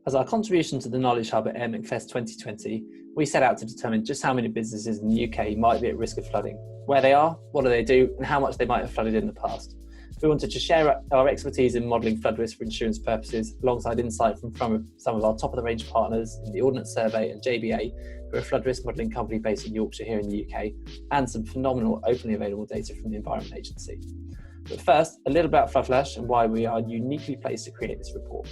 As our contribution to the Knowledge Hub at AirMcFest 2020, we set out to determine just how many businesses in the UK might be at risk of flooding, where they are, what do they do, and how much they might have flooded in the past. We wanted to share our expertise in modelling flood risk for insurance purposes, alongside insight from some of our top-of-the-range partners in the Ordnance Survey and JBA, who are a flood risk modelling company based in Yorkshire here in the UK, and some phenomenal openly available data from the Environment Agency. But first, a little about FloodFlash and why we are uniquely placed to create this report.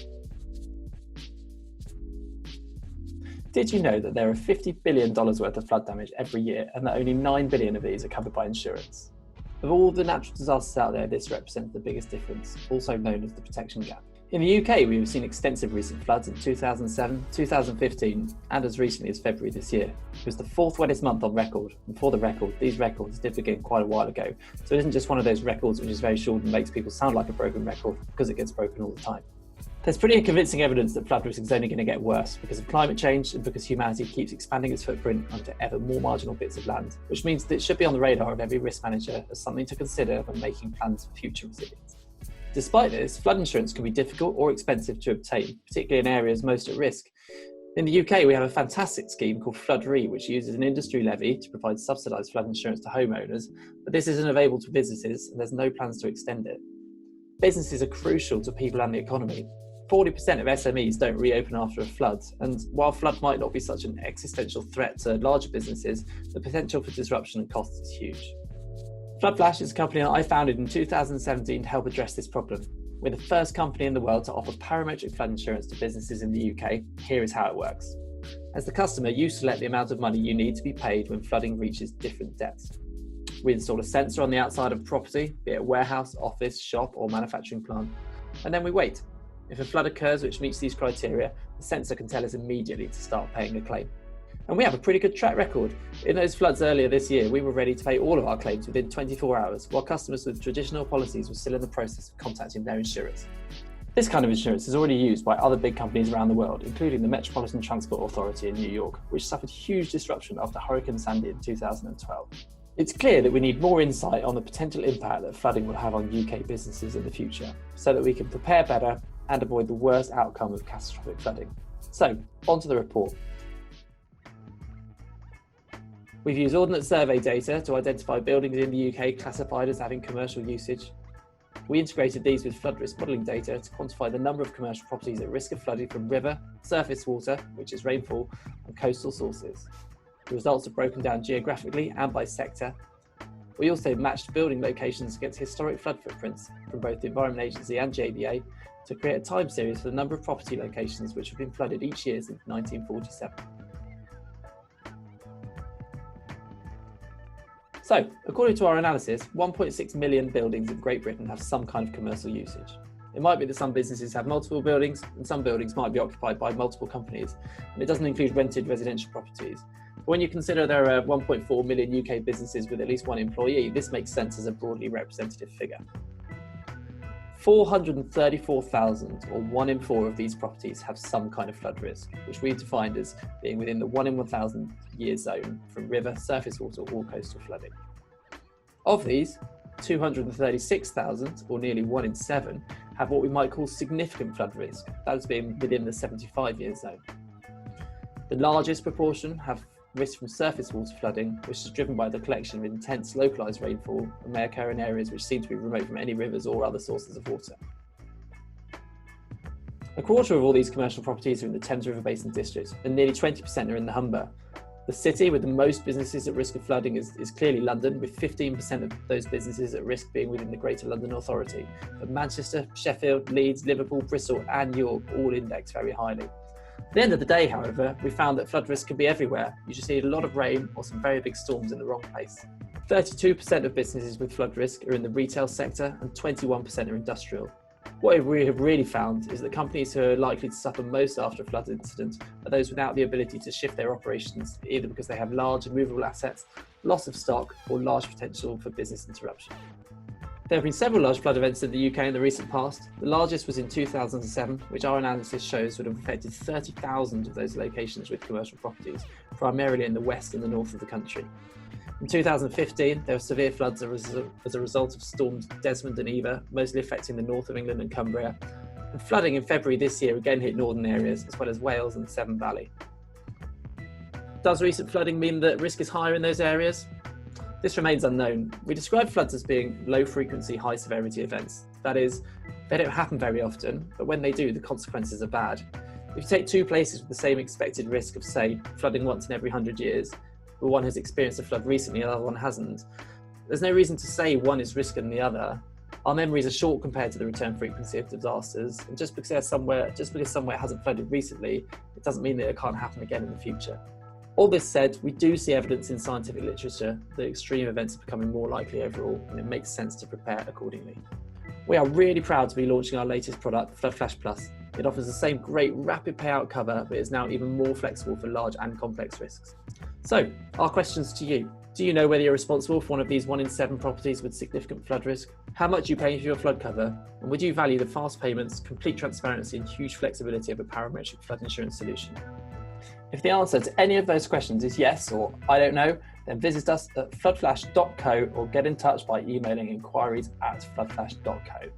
Did you know that there are $50 billion worth of flood damage every year and that only 9 billion of these are covered by insurance? Of all the natural disasters out there, this represents the biggest difference, also known as the protection gap. In the UK, we have seen extensive recent floods in 2007, 2015, and as recently as February this year. It was the 4th wettest month on record, and for the record, these records did begin quite a while ago, so it isn't just one of those records which is very short and makes people sound like a broken record, because it gets broken all the time. There's pretty convincing evidence that flood risk is only going to get worse because of climate change and because humanity keeps expanding its footprint onto ever more marginal bits of land, which means that it should be on the radar of every risk manager as something to consider when making plans for future resilience. Despite this, flood insurance can be difficult or expensive to obtain, particularly in areas most at risk. In the UK, we have a fantastic scheme called FLOODRE, which uses an industry levy to provide subsidised flood insurance to homeowners, but this isn't available to businesses and there's no plans to extend it. Businesses are crucial to people and the economy. 40% of SMEs don't reopen after a flood, and while flood might not be such an existential threat to larger businesses, the potential for disruption and costs is huge. FloodFlash is a company that I founded in 2017 to help address this problem. We're the first company in the world to offer parametric flood insurance to businesses in the UK. Here is how it works. As the customer, you select the amount of money you need to be paid when flooding reaches different depths. We install a sensor on the outside of property, be it a warehouse, office, shop or manufacturing plant, and then we wait. If a flood occurs which meets these criteria, the sensor can tell us immediately to start paying a claim. And we have a pretty good track record. In those floods earlier this year, we were ready to pay all of our claims within 24 hours, while customers with traditional policies were still in the process of contacting their insurers. This kind of insurance is already used by other big companies around the world, including the Metropolitan Transport Authority in New York, which suffered huge disruption after Hurricane Sandy in 2012. It's clear that we need more insight on the potential impact that flooding will have on UK businesses in the future, so that we can prepare better and avoid the worst outcome of catastrophic flooding. So, on to the report. We've used Ordnance Survey data to identify buildings in the UK classified as having commercial usage. We integrated these with flood risk modelling data to quantify the number of commercial properties at risk of flooding from river, surface water, which is rainfall, and coastal sources. The results are broken down geographically and by sector. We also matched building locations against historic flood footprints from both the Environment Agency and JBA to create a time series for the number of property locations which have been flooded each year since 1947. So, according to our analysis, 1.6 million buildings in Great Britain have some kind of commercial usage. It might be that some businesses have multiple buildings, and some buildings might be occupied by multiple companies, and it doesn't include rented residential properties. But when you consider there are 1.4 million UK businesses with at least one employee, this makes sense as a broadly representative figure. 434,000, or 1 in 4 of these properties have some kind of flood risk, which we've defined as being within the 1 in 1,000 year zone from river, surface water or coastal flooding. Of these, 236,000, or nearly 1 in 7, have what we might call significant flood risk, that is being within the 75-year zone. The largest proportion have risk from surface water flooding, which is driven by the collection of intense localised rainfall and may occur in areas which seem to be remote from any rivers or other sources of water. A quarter of all these commercial properties are in the Thames River Basin district, and nearly 20% are in the Humber. The city with the most businesses at risk of flooding is clearly London, with 15% of those businesses at risk being within the Greater London Authority. But Manchester, Sheffield, Leeds, Liverpool, Bristol and York all index very highly. At the end of the day, however, we found that flood risk can be everywhere. You just need a lot of rain or some very big storms in the wrong place. 32% of businesses with flood risk are in the retail sector and 21% are industrial. What we have really found is that companies who are likely to suffer most after a flood incident are those without the ability to shift their operations, either because they have large and movable assets, loss of stock, or large potential for business interruption. There have been several large flood events in the UK in the recent past. The largest was in 2007, which our analysis shows would have affected 30,000 of those locations with commercial properties, primarily in the west and the north of the country. In 2015, there were severe floods as a result of storms Desmond and Eva, mostly affecting the north of England and Cumbria. And flooding in February this year again hit northern areas, as well as Wales and the Severn Valley. Does recent flooding mean that risk is higher in those areas? This remains unknown. We describe floods as being low frequency, high severity events. That is, they don't happen very often, but when they do, the consequences are bad. If you take two places with the same expected risk of, say, flooding once in every 100 years, but one has experienced a flood recently and the other one hasn't, there's no reason to say one is riskier than the other. Our memories are short compared to the return frequency of disasters, and just because somewhere hasn't flooded recently, it doesn't mean that it can't happen again in the future. All this said, we do see evidence in scientific literature that extreme events are becoming more likely overall, and it makes sense to prepare accordingly. We are really proud to be launching our latest product, FloodFlash Plus. It offers the same great rapid payout cover, but is now even more flexible for large and complex risks. So, our questions to you. Do you know whether you're responsible for one of these 1 in 7 properties with significant flood risk? How much are you paying for your flood cover? And would you value the fast payments, complete transparency, and huge flexibility of a parametric flood insurance solution? If the answer to any of those questions is yes, or I don't know, then visit us at floodflash.co or get in touch by emailing inquiries@floodflash.co.